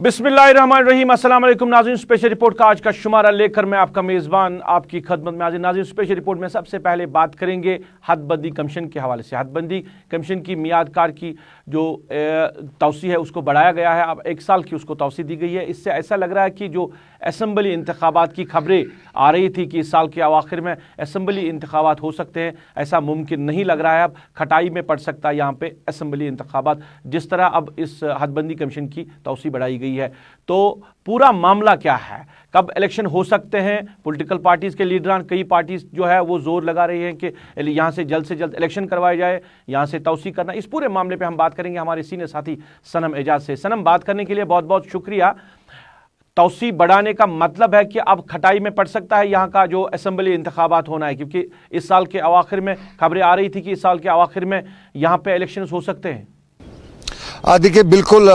बिस्मिल्लाहिर्रहमानिर्रहीम। अस्सलाम वालेकुम नाज़रीन, स्पेशल रिपोर्ट का आज का शुमारा लेकर मैं आपका मेज़बान आपकी खदमत में हाजिर। नाज़रीन, स्पेशल रिपोर्ट में सबसे पहले बात करेंगे हदबंदी कमीशन के हवाले से। हदबंदी कमीशन की मियाद कार की जो तौसी है उसको बढ़ाया गया है, अब 1 साल की उसको तौसी दी गई है। इससे ऐसा लग रहा है कि जो असम्बली इंतखाबात की खबरें आ रही थी कि इस साल के अवाखिर में असम्बली इंतखाबात हो सकते हैं, ऐसा मुमकिन नहीं लग रहा है। अब खटाई में पड़ सकता है यहाँ पे असम्बली इंतखाबात, जिस तरह अब इस हदबंदी कमीशन की तौसी बढ़ाई गई है। तो पूरा मामला क्या है, कब इलेक्शन हो सकते हैं? पॉलिटिकल पार्टीज़ के लीडरान कई पार्टीज जो है वो जोर लगा रही हैं कि यहाँ से जल्द इलेक्शन करवाए जाए, यहाँ से तौसी करना। इस पूरे मामले पे हम बात करेंगे हमारे सीनियर साथी सनम एजाज से। सनम, बात करने के लिए बहुत बहुत शुक्रिया। तौसी बढ़ाने का मतलब है कि अब खटाई में पड़ सकता है यहाँ का जो असम्बली इंतखाबात होना है, क्योंकि इस साल के अवाखिर में खबरें आ रही थी कि इस साल के अवाखिर में यहाँ पे इलेक्शन हो सकते हैं। देखिए, बिल्कुल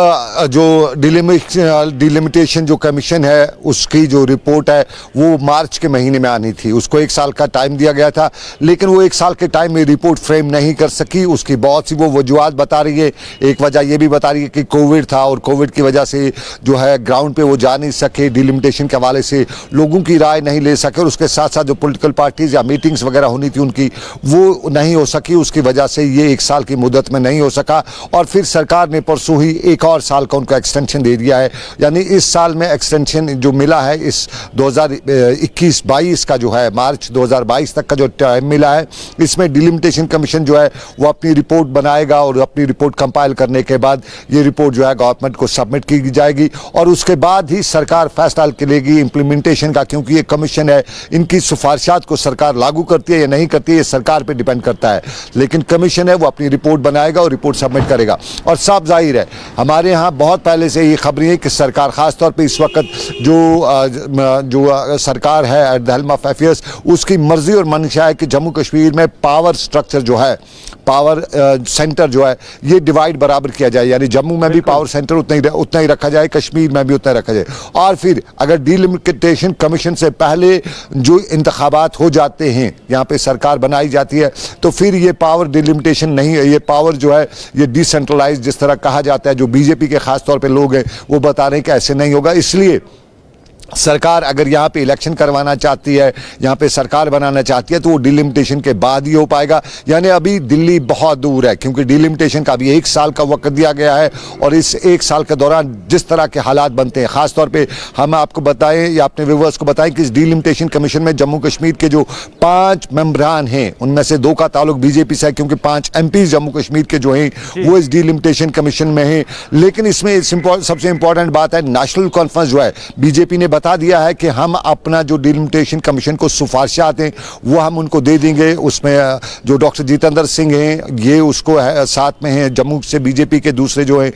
जो डिलिमिटेशन जो कमीशन है उसकी जो रिपोर्ट है वो मार्च के महीने में आनी थी। उसको 1 साल का टाइम दिया गया था, लेकिन वो 1 साल के टाइम में रिपोर्ट फ्रेम नहीं कर सकी। उसकी बहुत सी वो वजूहत बता रही है। एक वजह ये भी बता रही है कि कोविड था और कोविड की वजह से जो है ग्राउंड पे वो जा नहीं सके, डिलिमिटेशन के हवाले से लोगों की राय नहीं ले सके, और उसके साथ साथ जो पॉलिटिकल पार्टीज या मीटिंग्स वगैरह होनी थी उनकी वो नहीं हो सकी। उसकी वजह से ये 1 साल की मुद्दत में नहीं हो सका, और फिर सरकार ने परसों ही 1 और साल का उनका एक्सटेंशन दे दिया है। यानी इस साल में एक्सटेंशन जो मिला है, इस 2021-22 का जो है मार्च 2022 तक का जो टाइम मिला है, इसमें डिलिमिटेशन कमीशन जो है वो अपनी रिपोर्ट बनाएगा, और अपनी रिपोर्ट कंपाइल करने के बाद ये रिपोर्ट जो है गवर्नमेंट को सबमिट की जाएगी, और उसके बाद ही सरकार फैसला लेगी इंप्लीमेंटेशन का। क्योंकि ये कमीशन है, इनकी सिफारिशात को सरकार लागू करती है या नहीं करती है ये सरकार पर डिपेंड करता है, लेकिन कमीशन है वो अपनी रिपोर्ट बनाएगा और रिपोर्ट सबमिट करेगा। और सब जाहिर है हमारे यहाँ बहुत पहले से ये खबरें हैं कि सरकार, खासतौर पे इस वक्त जो सरकार है at the helm of affairs, उसकी मर्जी और मंशा है कि जम्मू कश्मीर में पावर स्ट्रक्चर जो है, पावर सेंटर जो है ये डिवाइड बराबर किया जाए। यानी जम्मू में भी पावर सेंटर उतना ही रखा जाए, कश्मीर में भी उतना ही रखा जाए। और फिर अगर डिलिमिटेशन कमीशन से पहले जो इंतखाबात हो जाते हैं, यहाँ पे सरकार बनाई जाती है, तो फिर ये पावर डिलिमिटेशन नहीं है, ये पावर जो है ये डिसेंट्रलाइज जिस तरह कहा जाता है, जो बीजेपी के खास तौर पे लोग हैं वो बता रहे हैं कि ऐसे नहीं होगा। इसलिए सरकार अगर यहाँ पे इलेक्शन करवाना चाहती है, यहाँ पे सरकार बनाना चाहती है, तो वो डिलिमिटेशन के बाद ही हो पाएगा। यानी अभी दिल्ली बहुत दूर है, क्योंकि डिलिमिटेशन का अभी 1 साल का वक्त दिया गया है, और इस 1 साल के दौरान जिस तरह के हालात बनते हैं, खासतौर पे हम आपको बताएं या अपने व्यूअर्स को बताएं कि इस डिलिमिटेशन कमीशन में जम्मू कश्मीर के जो 5 मेंबरान हैं उनमें से 2 का ताल्लुक बीजेपी से है, क्योंकि 5 MP जम्मू कश्मीर के जो हैं वो इस डिलिमिटेशन कमीशन में हैं। लेकिन इसमें सबसे इंपॉर्टेंट बात है, नेशनल कॉन्फ्रेंस जो है बीजेपी ने बता दिया है कि हम अपना जो डिलिमिटेशन कमीशन को सिफारिशात हैं वो हम उनको दे देंगे। उसमें जो डॉक्टर जितेंद्र सिंह हैं ये उसको साथ में हैं, जम्मू से बीजेपी के दूसरे जो हैं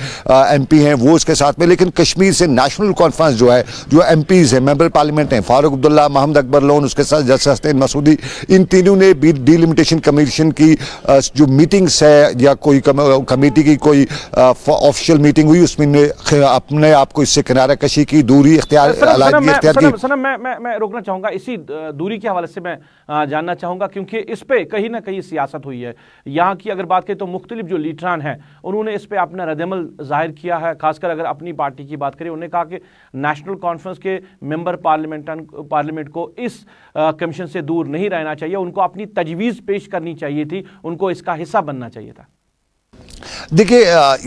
MP हैं वो उसके साथ में, लेकिन कश्मीर से नेशनल कॉन्फ्रेंस जो है, जो MPs हैं, मेंबर पार्लियामेंट हैं, फारूक अब्दुल्ला, मोहम्मद अकबर लोन, उसके साथ जस्टिस हसनैन मसूदी, इन तीनों ने भी डिलिमिटेशन कमीशन की जो मीटिंग्स है या कोई कमेटी की कोई ऑफिशियल मीटिंग हुई उसमें अपने आप को इससे किनारा कशी की, दूरी इख्तियार सनम, मैं रोकना चाहूंगा इसी दूरी के हवाले से। मैं जानना चाहूंगा क्योंकि इस पे कहीं ना कहीं सियासत हुई है यहाँ की। अगर बात करें तो मुख्तलिफ जो लीडरान हैं उन्होंने इस पे अपना रद्दअमल जाहिर किया है। खासकर अगर अपनी पार्टी की बात करें, उन्होंने कहा कि नेशनल कॉन्फ्रेंस के मेंबर पार्लियामेंट को इस कमीशन से दूर नहीं रहना चाहिए, उनको अपनी तजवीज़ पेश करनी चाहिए थी, उनको इसका हिस्सा बनना चाहिए था। देखिए,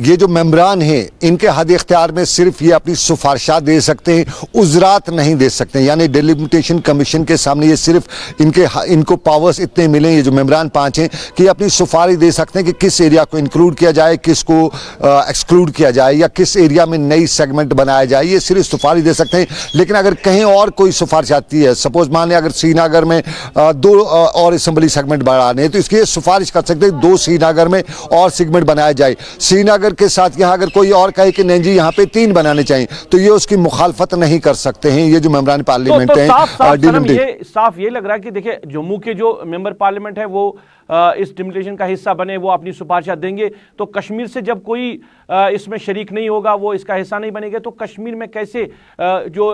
ये जो मेंबरान हैं इनके हद इख्तियार में सिर्फ ये अपनी सिफारिशात दे सकते हैं, उज़रात नहीं दे सकते। यानी डिलिमिटेशन कमीशन के सामने ये सिर्फ इनको पावर्स इतने मिले, ये जो मेंबरान 5 हैं, कि अपनी सिफारिश दे सकते हैं कि किस एरिया को इंक्लूड किया जाए, किसको एक्सक्लूड किया जाए, या किस एरिया में नई सेगमेंट बनाया जाए, ये सिर्फ सिफारिश दे सकते हैं। लेकिन अगर कहीं और कोई सिफारिश आती है, सपोज मान लें अगर श्रीनगर में 2 और असम्बली सेगमेंट बढ़ाने हैं, तो इसकी सिफारिश कर सकते हैं 2 श्रीनगर में और सेगमेंट बनाया जाए। श्रीनगर के साथ यहाँ अगर कोई और कहे कि नहीं जी यहाँ पे 3 बनाने चाहिए, तो ये उसकी मुखालफत नहीं कर सकते हैं ये जो मेंबरान पार्लियामेंट हैं। साफ ये लग रहा है कि देखिए जम्मू के जो मेंबर पार्लियामेंट है वो इस डिलिमिटेशन का हिस्सा बने, वो अपनी सिफारिशें देंगे। तो कश्मीर से जब कोई इसमें शरीक नहीं होगा, वो इसका हिस्सा नहीं बनेगा, तो कश्मीर में कैसे जो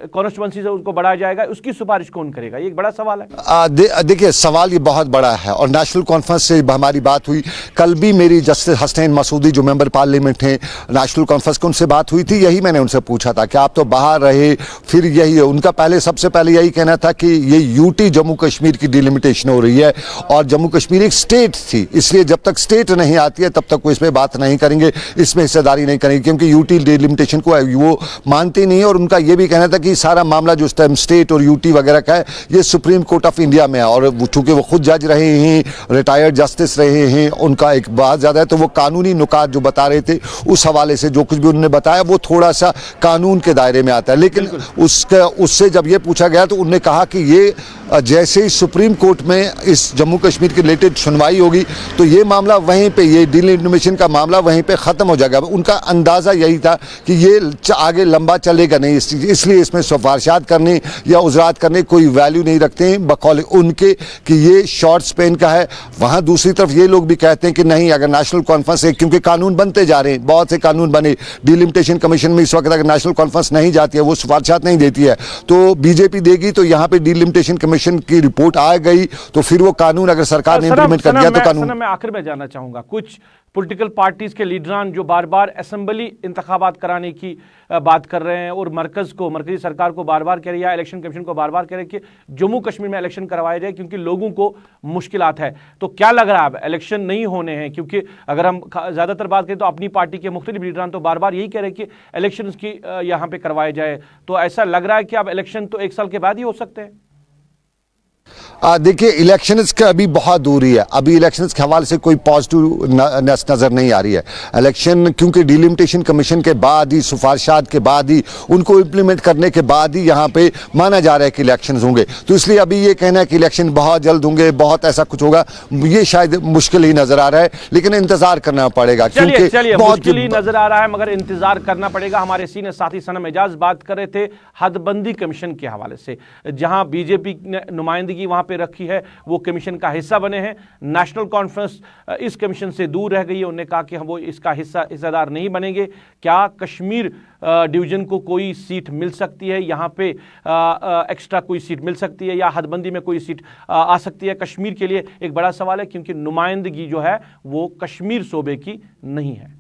कॉन्स्टिट्यूंसीज है उसको बढ़ाया जाएगा, उसकी सिफारिश कौन करेगा? ये एक बड़ा सवाल है। देखिए, सवाल ये बहुत बड़ा है और नेशनल कॉन्फ्रेंस से हमारी बात हुई। कल भी मेरी जस्टिस हसनैन मसूदी जो मेंबर पार्लियामेंट हैं नेशनल कॉन्फ्रेंस के, उनसे बात हुई थी। यही मैंने उनसे पूछा था कि आप तो बाहर रहे, फिर यही है उनका पहले सबसे पहले यही कहना था कि ये यूटी जम्मू कश्मीर की डिलिमिटेशन हो रही है और जम्मू कश्मीर एक स्टेट थी, इसलिए जब तक स्टेट नहीं आती है तब तक वो इसमें बात नहीं करेंगे, इसमें हिस्सेदारी नहीं करेंगे, क्योंकि यूटी डिलिमिटेशन को वो मानते नहीं है। और उनका ये भी कहना था कि सारा मामला जो स्टेट और यूटी वगैरह का है ये सुप्रीम कोर्ट ऑफ इंडिया में है, और चूंकि वो खुद जज रहे हैं, रिटायर्ड जस्टिस रहे हैं, उनका एक बात ज्यादा है, तो वो कानूनी नुकात जो बता रहे थे उस हवाले से जो कुछ भी उन्होंने बताया वो थोड़ा सा कानून के दायरे में आता है। लेकिन उससे जब ये पूछा गया तो उन्होंने कहा कि ये जैसे ही सुप्रीम कोर्ट में इस जम्मू कश्मीर के रिलेटेड सुनवाई होगी तो ये मामला वहीं पे, ये डिलिमिटेशन का मामला वहीं पे खत्म हो जाएगा। उनका अंदाजा यही था कि ये आगे लंबा चलेगा नहीं, इसलिए इसमें सिफारिशात करने या उजरात करने कोई वैल्यू नहीं रखते हैं बकौल उनके कि ये शॉर्ट स्पेन का है। वहां दूसरी तरफ ये लोग भी कहते हैं कि नहीं, अगर नेशनल कॉन्फ्रेंस है, क्योंकि कानून बनते जा रहे हैं, बहुत से कानून बने, डिलिमिटेशन कमीशन में इस वक्त अगर नेशनल कॉन्फ्रेंस नहीं जाती है, वो सिफारिशात नहीं देती है, तो बीजेपी देगी, तो यहाँ पे डिलिमिटेशन कमीशन की रिपोर्ट आ गई तो फिर वो कानून अगर सरकार ने इंप्लीमेंट कर दिया तो कानून। मैं आखिर में जानना चाहूंगा, कुछ पॉलिटिकल पार्टीज के लीडरान जो बार बार असेंबली इंतखाबात कराने की बात कर रहे हैं और मरकजी सरकार को बार बार कह रही है, इलेक्शन कमीशन को बार बार कह रहे हैं कि जम्मू कश्मीर में इलेक्शन करवाए जाए क्योंकि लोगों को मुश्किलात है। तो क्या लग रहा है अब इलेक्शन नहीं होने हैं? क्योंकि अगर हम ज्यादातर बात करें तो अपनी पार्टी के मुख्तलिफ लीडरान तो बार बार यही कह रहे हैं कि इलेक्शन की यहाँ पे करवाए जाए। तो ऐसा लग रहा है कि अब इलेक्शन तो 1 साल के बाद ही हो सकते हैं। देखिए, इलेक्शंस का अभी बहुत दूरी है, अभी इलेक्शंस के हवाले से कोई पॉजिटिवनेस नजर नहीं आ रही है। इलेक्शन क्योंकि डिलिमिटेशन कमीशन के बाद ही, सिफारिशात के बाद ही, उनको इंप्लीमेंट करने के बाद ही यहाँ पे माना जा रहा है कि इलेक्शंस होंगे, तो इसलिए अभी ये कहना है कि इलेक्शन बहुत जल्द होंगे, बहुत ऐसा कुछ होगा, ये शायद मुश्किल ही नजर आ रहा है। लेकिन इंतजार करना पड़ेगा, चलिए मुश्किल ही नजर आ रहा है मगर इंतजार करना पड़ेगा। हमारे सीनियर साथी सनम एजाज बात कर रहे थे हदबंदी कमीशन के हवाले से, जहां बीजेपी ने नुमाइंदगी वहां पे रखी है, वो कमीशन का हिस्सा बने हैं। नेशनल कॉन्फ्रेंस इस कमीशन से दूर रह गई है, उन्होंने कहा कि हम वो इसका हिस्सेदार नहीं बनेंगे। क्या कश्मीर डिवीजन को कोई सीट मिल सकती है, यहाँ पे एक्स्ट्रा कोई सीट मिल सकती है, या हदबंदी में कोई सीट आ सकती है? कश्मीर के लिए एक बड़ा सवाल है क्योंकि नुमाइंदगी जो है वो कश्मीर सूबे की नहीं है।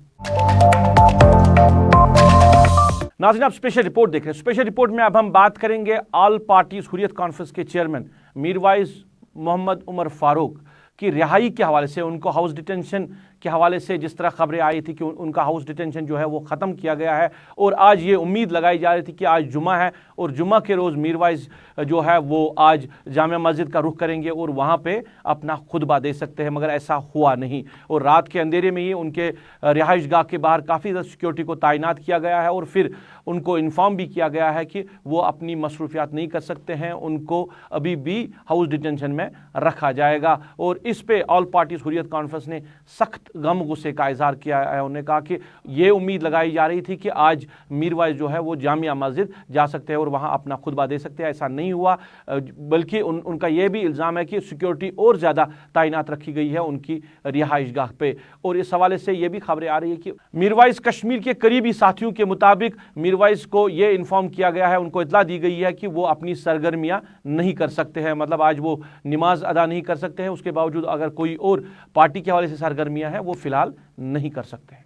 नाज़रीन, आप स्पेशल रिपोर्ट देख रहे हैं। स्पेशल रिपोर्ट में अब हम बात करेंगे ऑल पार्टीज हुर्रियत कॉन्फ्रेंस के चेयरमैन मीरवाइज मोहम्मद उमर फारूक की रिहाई के हवाले से, उनको हाउस डिटेंशन के हवाले से जिस तरह खबरें आई थी कि उनका हाउस डिटेंशन जो है वो ख़त्म किया गया है, और आज ये उम्मीद लगाई जा रही थी कि आज जुमा है और जुमा के रोज़ मीरवाइज जो है वो आज जामिया मस्जिद का रुख करेंगे और वहाँ पे अपना खुतबा दे सकते हैं, मगर ऐसा हुआ नहीं। और रात के अंधेरे में ही उनके रिहाइश गाह के बाहर काफ़ी ज़्यादा सिक्योरिटी को तैनात किया गया है और फिर उनको इन्फॉर्म भी किया गया है कि वो अपनी मसरूफियात नहीं कर सकते हैं, उनको अभी भी हाउस डिटेंशन में रखा जाएगा। और इस पे ऑल पार्टीज हुर्रियत कॉन्फ्रेंस ने सख्त गम गुस्से का इजहार किया है। उन्होंने कहा कि ये उम्मीद लगाई जा रही थी कि आज मीरवाइज जो है वो जामिया मस्जिद जा सकते हैं और वहाँ अपना खुतबा दे सकते हैं, ऐसा नहीं हुआ, बल्कि उनका यह भी इल्ज़ाम है कि सिक्योरिटी और ज़्यादा तैनात रखी गई है उनकी रिहाइश गाह पे। और इस हवाले से ये भी खबरें आ रही है कि मीरवाइज कश्मीर के करीबी साथियों के मुताबिक मीरवाइज को ये इन्फॉर्म किया गया है, उनको इतला दी गई है कि वो अपनी सरगर्मियाँ नहीं कर सकते हैं, मतलब आज वो नमाज अदा नहीं कर सकते हैं, उसके बावजूद अगर कोई और पार्टी के हवाले से सरगर्मियाँ हैं वो फिलहाल नहीं कर सकते।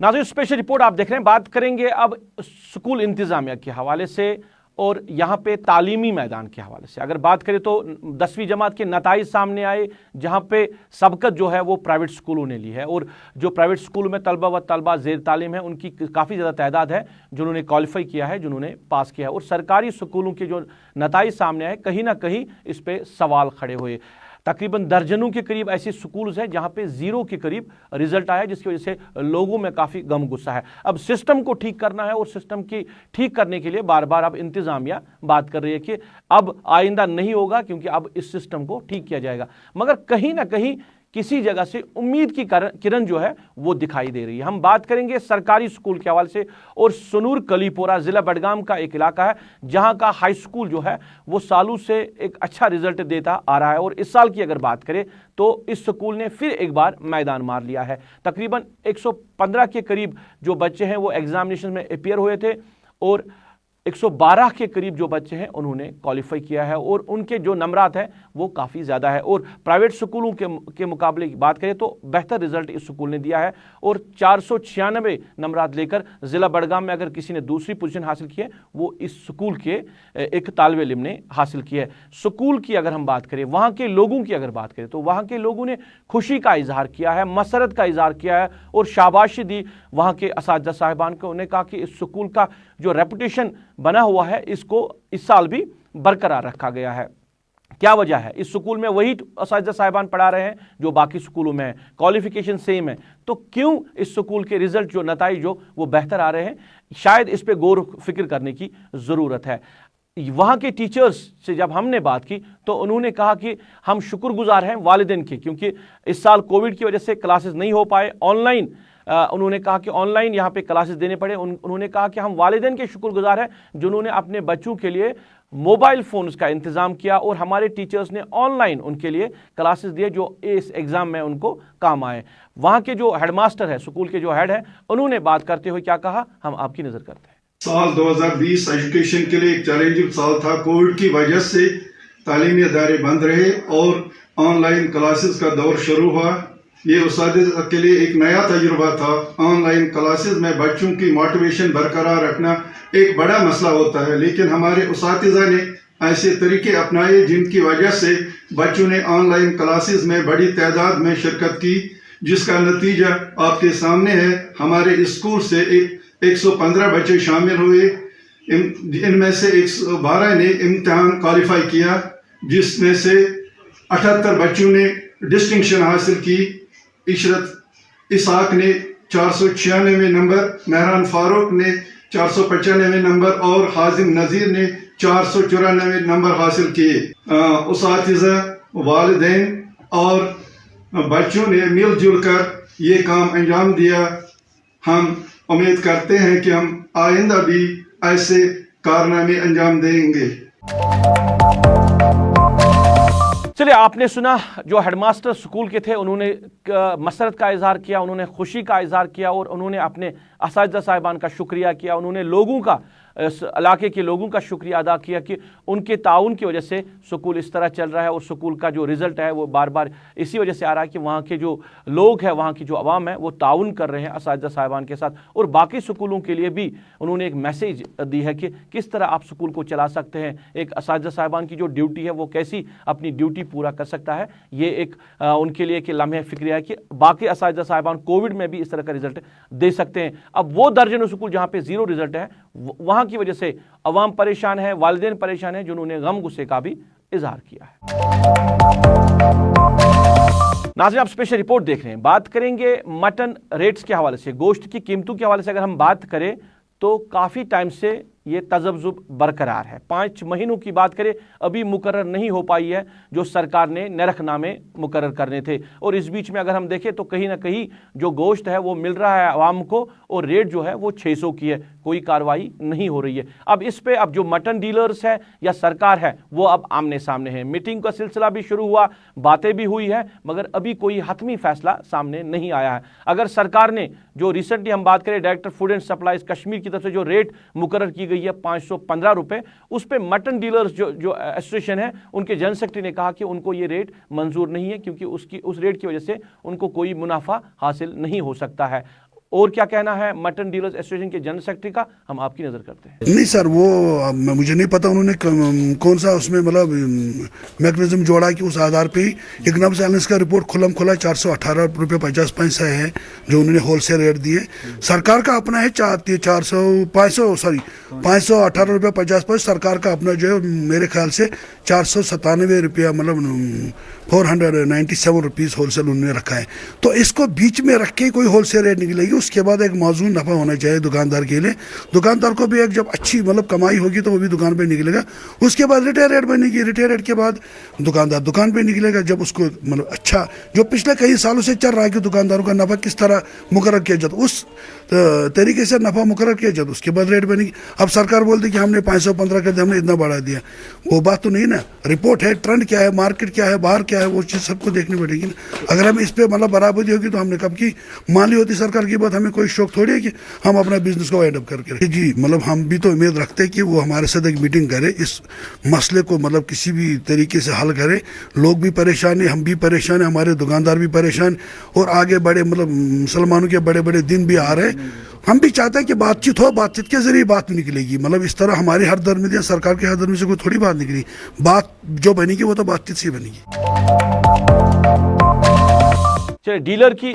नाज़रीन, स्पेशल रिपोर्ट आप देख रहे हैं। बात करेंगे अब स्कूल इंतजामिया के हवाले से और यहाँ पे तालीमी मैदान के हवाले से। अगर बात करें तो 10वीं जमात के नताइज सामने आए, जहाँ पे सबकत जो है वो प्राइवेट स्कूलों ने ली है, और जो प्राइवेट स्कूलों में तलबा व तलबा ज़ेर तालीम है उनकी काफ़ी ज़्यादा तादाद है जिन्होंने क्वालिफाई किया है, जिन्होंने पास किया है। और सरकारी स्कूलों के जो नताइज सामने आए, कहीं ना कहीं इस पर सवाल खड़े हुए। तकरीबन दर्जनों के करीब ऐसे स्कूल्स हैं जहां पे 0 के करीब रिजल्ट आया, जिसकी वजह से लोगों में काफ़ी गम गुस्सा है। अब सिस्टम को ठीक करना है और सिस्टम की ठीक करने के लिए बार बार अब इंतज़ामिया बात कर रही है कि अब आइंदा नहीं होगा क्योंकि अब इस सिस्टम को ठीक किया जाएगा। मगर कहीं ना कहीं किसी जगह से उम्मीद की किरण जो है वो दिखाई दे रही है। हम बात करेंगे सरकारी स्कूल के हवाले से, और सुनूर कलीपोरा जिला बडगाम का एक इलाका है जहां का हाई स्कूल जो है वो सालों से एक अच्छा रिजल्ट देता आ रहा है, और इस साल की अगर बात करें तो इस स्कूल ने फिर एक बार मैदान मार लिया है। तकरीबन 115 के करीब जो बच्चे हैं वो एग्जामिनेशन में अपीयर हुए थे, और 112 के करीब जो बच्चे हैं उन्होंने क्वालिफाई किया है, और उनके जो नंबरात हैं वो काफ़ी ज़्यादा है। और प्राइवेट स्कूलों के मुकाबले की बात करें तो बेहतर रिजल्ट इस स्कूल ने दिया है, और 496 नंबरात लेकर ज़िला बडगाम में अगर किसी ने दूसरी पोजीशन हासिल की है वो इस स्कूल के एक तालिब इल्म ने हासिल की है। स्कूल की अगर हम बात करें, वहाँ के लोगों की अगर बात करें तो वहाँ के लोगों ने खुशी का इजहार किया है, मसरत का इजहार किया है, और शाबाशी दी वहाँ के असातिज़ा साहिबान को। उन्हें कहा कि इस स्कूल का जो रेपुटेशन बना हुआ है इसको इस साल भी बरकरार रखा गया है। क्या वजह है? इस स्कूल में वही असातिज़ा साहिबान पढ़ा रहे हैं जो बाकी स्कूलों में है, क्वालिफिकेशन सेम है, तो क्यों इस स्कूल के रिजल्ट जो नताइज जो वो बेहतर आ रहे हैं? शायद इस पे गौर फिक्र करने की ज़रूरत है। वहाँ के टीचर्स से जब हमने बात की तो उन्होंने कहा कि हम शुक्रगुजार हैं वालिदैन के, क्योंकि इस साल कोविड की वजह से क्लासेस नहीं हो पाए, ऑनलाइन उन्होंने कहा कि ऑनलाइन यहाँ पे क्लासेस देने पड़े। उन्होंने कहा कि हम वालिदैन के शुक्रगुजार हैं जिन्होंने अपने बच्चों के लिए मोबाइल फ़ोन्स का इंतज़ाम किया, और हमारे टीचर्स ने ऑनलाइन उनके लिए क्लासेस दिए जो इस एग्ज़ाम में उनको काम आए। वहाँ के जो हेडमास्टर है, स्कूल के जो हेड है, उन्होंने बात करते हुए क्या कहा, हम आपकी नज़र करते हैं। साल 2020 एजुकेशन के लिए एक चैलेंजिंग साल था। कोविड की वजह से तालीमी इदारे बंद रहे और ऑनलाइन क्लासेस का दौर शुरू हुआ। ये उस्तादिज़ के लिए एक नया तजुर्बा था। ऑनलाइन क्लासेस में बच्चों की मोटिवेशन बरकरार रखना एक बड़ा मसला होता है, लेकिन हमारे उस्तादिज़ा ने ऐसे तरीके अपनाए जिनकी वजह से बच्चों ने ऑनलाइन क्लासेस में बड़ी तादाद में शिरकत की, जिसका नतीजा आपके सामने है। हमारे स्कूल से 115 बच्चे शामिल हुए, इनमें से 112 ने इम्तिहान क्वालिफाई किया, जिसमें से 78 बच्चों ने डिस्टिंक्शन हासिल की। इशरत इसाक ने 496 नंबर, मेहरान फारूक ने 495 नंबर और हाजिम नज़ीर ने 494 नंबर हासिल किए। उस्तादिज़ा, वालिदैन और बच्चों ने मिलजुल कर ये काम अंजाम दिया। हम उम्मीद करते हैं कि हम आइंदा भी ऐसे कारनामे अंजाम देंगे। चलिए, आपने सुना जो हेडमास्टर स्कूल के थे, उन्होंने मसरत का इजहार किया, उन्होंने खुशी का इजहार किया, और उन्होंने अपने असातिज़ा साहिबान का शुक्रिया किया, उन्होंने लोगों का, इस इलाके के लोगों का शुक्रिया अदा किया कि उनके ताउन की वजह से स्कूल इस तरह चल रहा है, और स्कूल का जो रिज़ल्ट है वो बार बार इसी वजह से आ रहा है कि वहाँ के जो लोग हैं, वहाँ की जो आवाम है वो ताउन कर रहे हैं असातिज़ा साहिबान के साथ। और बाकी स्कूलों के लिए भी उन्होंने एक मैसेज दी है कि किस तरह आप स्कूल को चला सकते हैं, एक असातिज़ा साहिबान की जो ड्यूटी है वो कैसी अपनी ड्यूटी पूरा कर सकता है। ये एक उनके लिए एक लम्हे फिक्रिया है कि बाकी असातिज़ा साहिबान कोविड में भी इस तरह का रिजल्ट दे सकते हैं। अब वो दर्जनों स्कूल जहाँ पे ज़ीरो रिजल्ट है, वहाँ की वजह से अवाम परेशान है, वालिदैन परेशान है, जिन्होंने गम गुस्से का भी इजहार किया है। नाज़रीन, आप स्पेशल रिपोर्ट देख रहे हैं। बात करेंगे मटन रेट्स के हवाले से, गोश्त की कीमतों के हवाले से अगर हम बात करें तो काफ़ी टाइम से ये तजब्जुब बरकरार है। 5 महीनों की बात करें, अभी मुकर्रर नहीं हो पाई है जो सरकार ने नरखनामे मुकर्रर करने थे। और इस बीच में अगर हम देखें तो कहीं ना कहीं जो गोश्त है वो मिल रहा है आवाम को, और रेट जो है वो 600 की है, कोई कार्रवाई नहीं हो रही है। अब इस पे अब जो मटन डीलर्स है या सरकार है वो अब आमने सामने है। मीटिंग का सिलसिला भी शुरू हुआ, बातें भी हुई है, मगर अभी कोई हतमी फैसला सामने नहीं आया है। अगर सरकार ने जो रिसेंटली हम बात करें director food and supplies Kashmir की तरफ से जो रेट मुकर्रर की गई है 515 रुपए, उस पे मटन डीलर्स जो एसोसिएशन है उनके जनरल सेक्रेटरी ने कहा कि उनको ये रेट मंजूर नहीं है, क्योंकि उस रेट की वजह से उनको कोई मुनाफा हासिल नहीं हो सकता है। और क्या कहना है मटन डीलर्स एसोसिएशन के जनरल सेक्रेटरी का, हम आपकी नजर करते हैं। नहीं सर, वो मुझे नहीं पता उन्होंने कौन सा उसमें मतलब मैकेनिज्म जोड़ा कि उस आधार पे ही इकनॉमिक बैलेंस का रिपोर्ट खुलम खुला 418 रुपये 50 पैसे है जो उन्होंने होलसेल रेट दिए। सरकार का अपना है 518 रुपये 50 पैसे, सरकार का अपना जो है मेरे ख्याल से ₹497 मतलब 497 रुपीज़ होलसेल उन्होंने रखा है। तो इसको बीच में रख के कोई होलसेल रेट निकलेगी, उसके बाद एक मौजूद नफ़ा होना चाहिए दुकानदार के लिए। दुकानदार को भी एक जब अच्छी मतलब कमाई होगी तो वो भी दुकान पे निकलेगा। उसके बाद रिटेल रेट बनेगी, रिटेल रेट के बाद दुकानदार दुकान पे निकलेगा। जब उसको मतलब अच्छा जो पिछले कई सालों से चल रहा है कि दुकानदारों का नफ़ा किस तरह मुकर्रर किया जाता, उस तरीके से नफ़ा मुकर्रर किया जाता, उसके बाद रेट बनेगी। अब सरकार बोलती कि हमने 515 कर दिया, हमने इतना बढ़ा दिया, वो बात तो नहीं ना। रिपोर्ट है, ट्रेंड क्या है, मार्केट क्या है, बाहर क्या है, वो चीज़ सबको देखनी पड़ेगी ना। अगर हम इस पे मतलब बराबरी होगी तो हमने कब की मान ली होती सरकार की बात। हमें कोई शौक थोड़ी है कि हम अपना बिजनेस को वाइंड अप करके जी मतलब हम भी तो उम्मीद रखते हैं कि वो हमारे साथ एक मीटिंग करे, इस मसले को मतलब किसी भी तरीके से हल करे। लोग भी परेशान हैं, हम भी परेशान हैं, हमारे दुकानदार भी परेशान, और आगे बड़े मतलब मुसलमानों के बड़े बड़े दिन भी आ रहे हैं। हम भी चाहते हैं कि बातचीत हो, बातचीत के जरिए बात निकलेगी। मतलब इस तरह हमारी हरदर्मी या सरकार के हरदर्मी से कोई थोड़ी बात निकली। बात जो बनेगी वो तो बातचीत से बनेगी। चलिए, डीलर की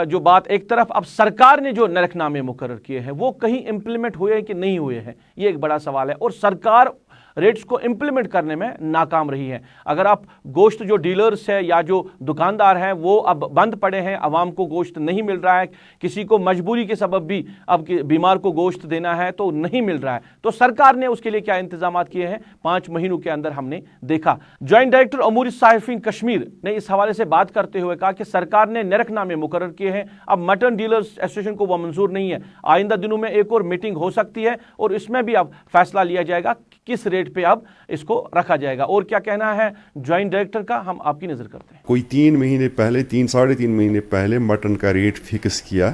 जो बात एक तरफ, अब सरकार ने जो नरखनामे मुकर्रर किए हैं वो कहीं इंप्लीमेंट हुए हैं कि नहीं हुए हैं, ये एक बड़ा सवाल है। और सरकार रेट्स को इंप्लीमेंट करने में नाकाम रही है। अगर आप गोश्त जो डीलर्स है या जो दुकानदार हैं वो अब बंद पड़े हैं, आवाम को गोश्त नहीं मिल रहा है, किसी को मजबूरी के सबब भी अब बीमार को गोश्त देना है तो नहीं मिल रहा है, तो सरकार ने उसके लिए क्या इंतजाम किए हैं 5 महीनों के अंदर हमने देखा। ज्वाइंट डायरेक्टर अमूर साहिफीन कश्मीर ने इस हवाले से बात करते हुए कहा कि सरकार ने नरखनामे मुकर्रर किए हैं, अब मटन डीलर्स एसोसिएशन को वो मंजूर नहीं है। आइंदा दिनों में एक और मीटिंग हो सकती है और इसमें भी अब फैसला लिया जाएगा किस रेट पे अब इसको रखा जाएगा। और क्या कहना है ज्वाइंट डायरेक्टर का, हम आपकी नजर करते हैं। कोई 3 महीने पहले, 3-3.5 महीने पहले मटन का रेट फिक्स किया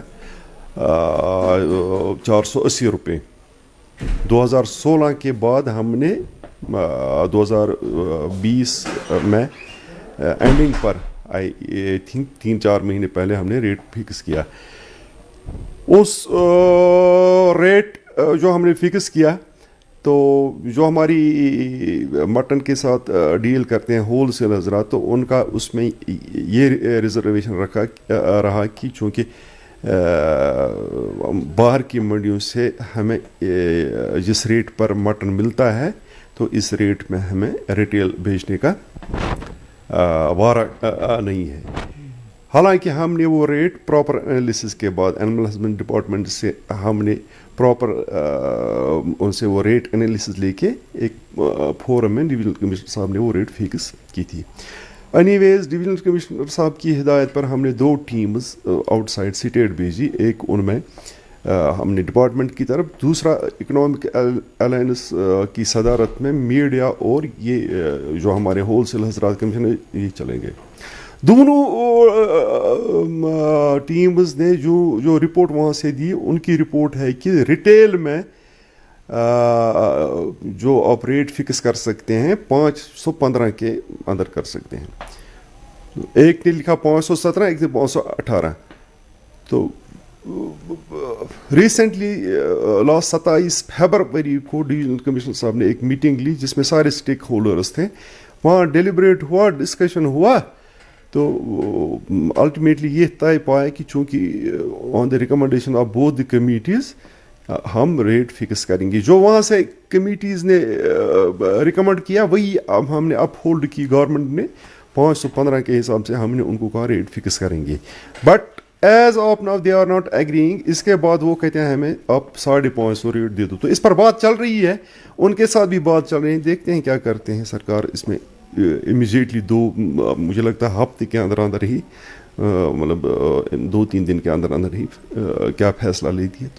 480 रुपये। 2016 के बाद हमने 2020 में एंडिंग पर आई थिंक 3-4 महीने पहले हमने रेट फिक्स किया। उस रेट जो हमने फिक्स किया तो जो हमारी मटन के साथ डील करते हैं होल सेल हजरात, तो उनका उसमें ये रिजर्वेशन रहा कि चूँकि बाहर की मंडियों से हमें जिस रेट पर मटन मिलता है तो इस रेट में हमें रिटेल बेचने का वारा नहीं है। हालांकि हमने वो रेट प्रॉपर एनालिसिस के बाद एनिमल हस्बेंड्री डिपार्टमेंट से हमने प्रॉपर उनसे वो रेट एनालिसिस लेके एक फोरम में डिविजनल कमिश्नर साहब ने वो रेट फिक्स की थी। एनीवेज डिविजनल कमिश्नर साहब की हिदायत पर हमने 2 टीम्स आउटसाइड स्टेट भेजी। एक उनमें हमने डिपार्टमेंट की तरफ, दूसरा इकोनॉमिक अलायंस की सदारत में मीडिया और ये जो हमारे होल सेल हजरात कमीशन है ये चलेंगे। दोनों टीम्स ने जो रिपोर्ट वहाँ से दी, उनकी रिपोर्ट है कि रिटेल में जो आप रेट फिक्स कर सकते हैं 515 के अंदर कर सकते हैं। एक ने लिखा 517, एक ने 518। तो रिसेंटली लास्ट 27 फरवरी को डिविजनल कमिश्नर साहब ने एक मीटिंग ली जिसमें सारे स्टेक होल्डर्स थे। वहाँ डेलिब्रेट हुआ, डिस्कशन हुआ, तो अल्टीमेटली ये तय पाया कि चूँकि on the recommendation of both the committees हम रेट फिक्स करेंगे। जो वहाँ से कमिटीज़ ने रिकमेंड किया वही अब हमने अप होल्ड की। गवर्नमेंट ने 515 के हिसाब से हमने उनको कहा रेट फिक्स करेंगे, but as of now they are not agreeing. इसके बाद वो कहते हैं हमें आप 550 रेट दे दो। तो इस पर बात चल रही है, उनके साथ भी बात चल रही है, देखते हैं क्या करते हैं सरकार इसमें। इमीडिएटली मुझे लगता है हफ्ते के अंदर अंदर ही मतलब 2-3 दिन के अंदर अंदर ही क्या फैसला लेती है।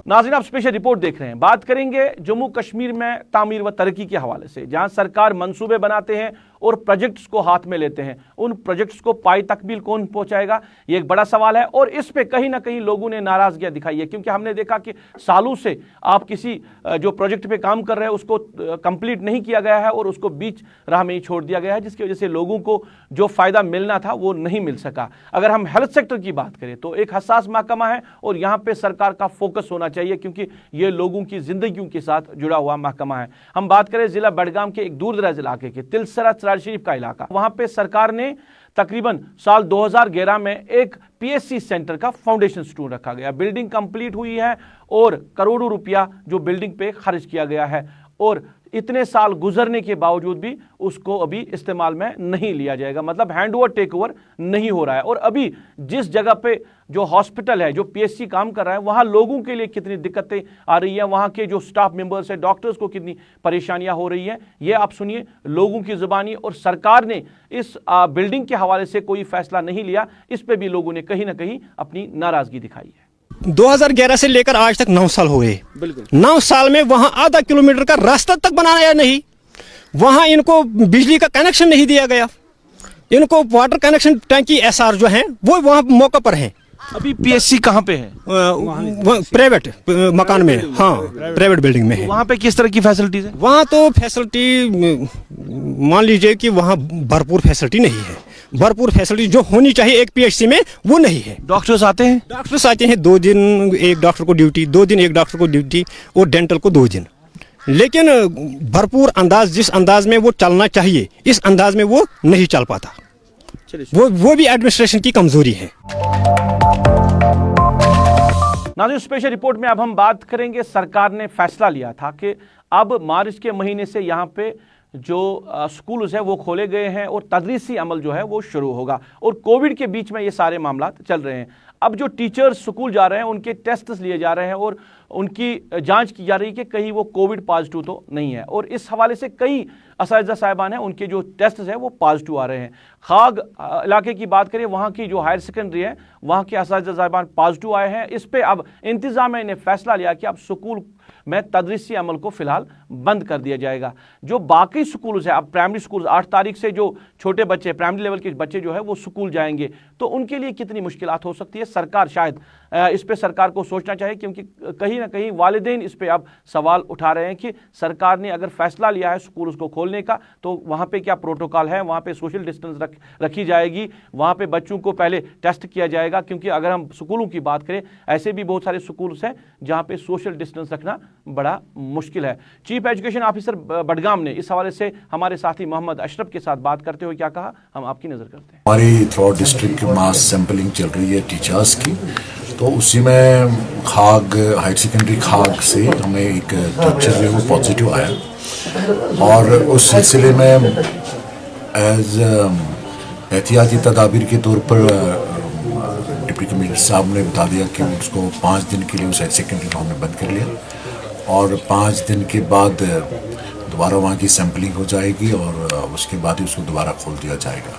नाज़रीन, आप स्पेशल रिपोर्ट देख रहे हैं। बात करेंगे जम्मू कश्मीर में तामीर व तरक्की के हवाले से, जहां सरकार मंसूबे बनाते हैं और प्रोजेक्ट्स को हाथ में लेते हैं। उन प्रोजेक्ट्स को पाई तकमील कौन पहुंचाएगा, ये एक बड़ा सवाल है। और इस पे कहीं ना कहीं लोगों ने नाराजगियां दिखाई है, क्योंकि हमने देखा कि सालों से आप किसी जो प्रोजेक्ट पे काम कर रहे हैं उसको कंप्लीट नहीं किया गया है और उसको बीच राह में ही छोड़ दिया गया है, जिसकी वजह से लोगों को जो फायदा मिलना था वो नहीं मिल सका। अगर हम हेल्थ सेक्टर की बात करें तो एक हसास महकमा है और यहाँ पे सरकार का फोकस होना चाहिए, क्योंकि ये लोगों की जिंदगियों के साथ जुड़ा हुआ महकमा है। हम बात करें जिला बडगाम के एक दूर दराज इलाके के तिलसरा शरीफ का इलाका, वहां पे सरकार ने तकरीबन साल 2011 में एक पीएससी सेंटर का फाउंडेशन स्टोन रखा गया। बिल्डिंग कंप्लीट हुई है और करोड़ों रुपया जो बिल्डिंग पे खर्च किया गया है, और इतने साल गुजरने के बावजूद भी उसको अभी इस्तेमाल में नहीं लिया जाएगा, मतलब हैंड ओवर टेक ओवर नहीं हो रहा है। और अभी जिस जगह पे जो हॉस्पिटल है, जो पीएचसी काम कर रहा है, वहाँ लोगों के लिए कितनी दिक्कतें आ रही है, वहाँ के जो स्टाफ मेंबर्स है, डॉक्टर्स को कितनी परेशानियां हो रही हैं, ये आप सुनिए लोगों की जुबानी। और सरकार ने इस बिल्डिंग के हवाले से कोई फैसला नहीं लिया, इस पे भी लोगों ने कहीं ना कहीं अपनी नाराजगी दिखाई है। 2011 से लेकर आज तक 9 साल हुए। बिल्कुल 9 साल में वहां आधा किलोमीटर का रास्ता तक बनाया नहीं, वहां इनको बिजली का कनेक्शन नहीं दिया गया, इनको वाटर कनेक्शन टैंकी एसआर जो है वो वहां मौके पर है। अभी पीएचसी कहाँ पे है? प्राइवेट मकान में, हाँ प्राइवेट बिल्डिंग में है। वहाँ पे किस तरह की फैसिलिटीज है? वहाँ तो फैसिलिटी मान लीजिए कि वहाँ भरपूर फैसिलिटी नहीं है, भरपूर फैसिलिटी जो होनी चाहिए एक पीएचसी में वो नहीं है। डॉक्टर्स आते हैं? डॉक्टर्स आते हैं 2 दिन एक डॉक्टर को ड्यूटी, 2 दिन एक डॉक्टर को ड्यूटी, और डेंटल को 2 दिन, लेकिन भरपूर अंदाज जिस अंदाज में वो चलना चाहिए इस अंदाज में वो नहीं चल पाता। वो भी एडमिनिस्ट्रेशन की कमजोरी है। नाज़रीन, स्पेशल रिपोर्ट में अब हम बात करेंगे, सरकार ने फैसला लिया था कि अब मार्च के महीने से यहाँ पे जो स्कूल्स हैं वो खोले गए हैं और तदरीसी अमल जो है वो शुरू होगा, और कोविड के बीच में ये सारे मामला चल रहे हैं। अब जो टीचर्स स्कूल जा रहे हैं उनके टेस्ट्स लिए जा रहे हैं और उनकी जांच की जा रही है कि कहीं वो कोविड पॉजिटिव तो नहीं है, और इस हवाले से कई असातिज़ा साहिबान हैं उनके जो टेस्ट हैं वो पॉजिटिव आ रहे हैं। खाग इलाके की बात करें, वहाँ की जो हायर सेकेंडरी है वहाँ के असातिज़ा साहिबान पॉजिटिव आए हैं। इस पर अब इंतज़ामिया ने फैसला लिया कि अब स्कूल में तदरीसी अमल को फिलहाल बंद कर दिया जाएगा। जो बाकी स्कूल है, अब प्राइमरी स्कूल 8 तारीख से जो छोटे बच्चे प्राइमरी लेवल के बच्चे जो है वो स्कूल जाएंगे, तो उनके लिए कितनी मुश्किलात हो सकती है। सरकार शायद इस पे सरकार को सोचना चाहिए, क्योंकि कहीं ना कहीं वालिदैन इस पे अब सवाल उठा रहे हैं कि सरकार ने अगर फैसला लिया है स्कूल को खोलने का तो वहाँ पे क्या प्रोटोकॉल है, वहाँ पे सोशल डिस्टेंस रखी जाएगी, वहाँ पे बच्चों को पहले टेस्ट किया जाएगा। क्योंकि अगर हम स्कूलों की बात करें, ऐसे भी बहुत सारे स्कूल्स हैं जहाँ पे सोशल डिस्टेंस रखना बड़ा मुश्किल है। चीफ एजुकेशन ऑफिसर बडगाम ने इस हवाले से हमारे साथी मोहम्मद अशरफ के साथ बात करते हुए क्या कहा, हम आपकी नजर करते हैं। हमारी थ्रू डिस्ट्रिक्ट मास सैंपलिंग चल रही है टीचर्स की, तो उसी में खाग हायर सेकेंडरी खाग से हमें एक टीचर जो है वो पॉजिटिव आया, और उस सिलसिले में एज एहतियाती तदाबीर के तौर पर डिप्टी कमिश्नर साहब ने बता दिया कि उसको 5 दिन के लिए उस हायर सेकेंडरी को हमने बंद कर लिया, और 5 दिन के बाद दोबारा वहाँ की सैंपलिंग हो जाएगी और उसके बाद ही उसको दोबारा खोल दिया जाएगा।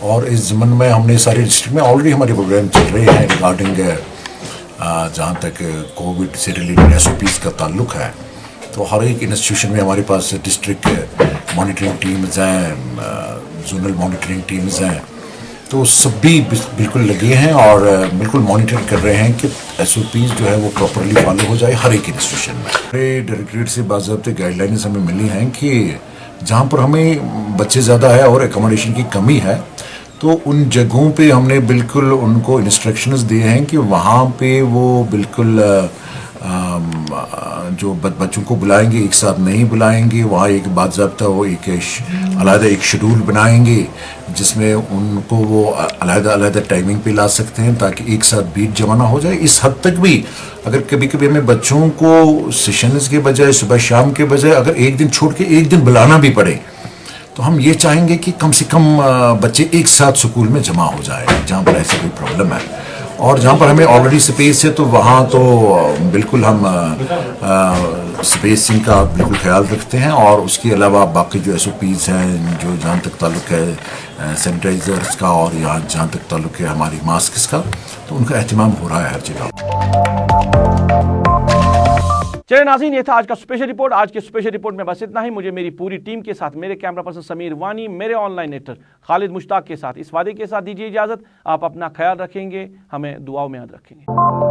और इस ज़मन में हमने सारे डिस्ट्रिक्ट में ऑलरेडी हमारे प्रोग्राम चल रहे हैं रिगार्डिंग जहाँ तक कोविड से रिलेटेड SOPs का ताल्लुक है। तो हर एक इंस्टीट्यूशन में हमारे पास डिस्ट्रिक्ट मॉनिटरिंग टीम्स हैं, जोनल मॉनिटरिंग टीम्स हैं, तो सभी बिल्कुल लगे हैं और बिल्कुल मॉनिटर कर रहे हैं कि SOPs जो है वो प्रॉपरली फॉलो हो जाए हर एक इंस्टीट्यूशन में। हमारे डायरेक्टरेट से बाज़ाब्ते गाइडलाइंस हमें मिली हैं कि जहाँ पर हमें बच्चे ज़्यादा है और एकोमोडेशन की कमी है, तो उन जगहों पे हमने बिल्कुल उनको इंस्ट्रक्शंस दिए हैं कि वहाँ पे वो बिल्कुल जो बच्चों को बुलाएंगे एक साथ नहीं बुलाएंगे, वहाँ एक बाज़ाब्ता वो एक अलग एक शेड्यूल बनाएंगे जिसमें उनको वो अलग टाइमिंग पे ला सकते हैं ताकि एक साथ भीड़ जमा ना हो जाए। इस हद तक भी अगर कभी कभी हमें बच्चों को सेशंस के बजाय सुबह शाम के बजाय अगर एक दिन छोड़ के एक दिन बुलाना भी पड़े, तो हम ये चाहेंगे कि कम से कम बच्चे एक साथ स्कूल में जमा हो जाए जहाँ पर ऐसी कोई प्रॉब्लम है। और जहाँ पर हमें ऑलरेडी स्पेस है तो वहाँ तो बिल्कुल हम स्पेसिंग का बिल्कुल ख्याल रखते हैं, और उसके अलावा बाकी जो SOPs हैं जो जहाँ तक ताल्लुक है सैनिटाइजर्स का और यहाँ जहाँ तक ताल्लुक है हमारी मास्क का, तो उनका एहतमाम हो रहा है हर जगह। चलिए नाज़रीन, ये था आज का स्पेशल रिपोर्ट। आज के स्पेशल रिपोर्ट में बस इतना ही। मुझे मेरी पूरी टीम के साथ, मेरे कैमरा पर्सन समीर वानी, मेरे ऑनलाइन एडिटर खालिद मुश्ताक के साथ इस वादे के साथ दीजिए इजाज़त, आप अपना ख्याल रखेंगे, हमें दुआओं में याद रखेंगे।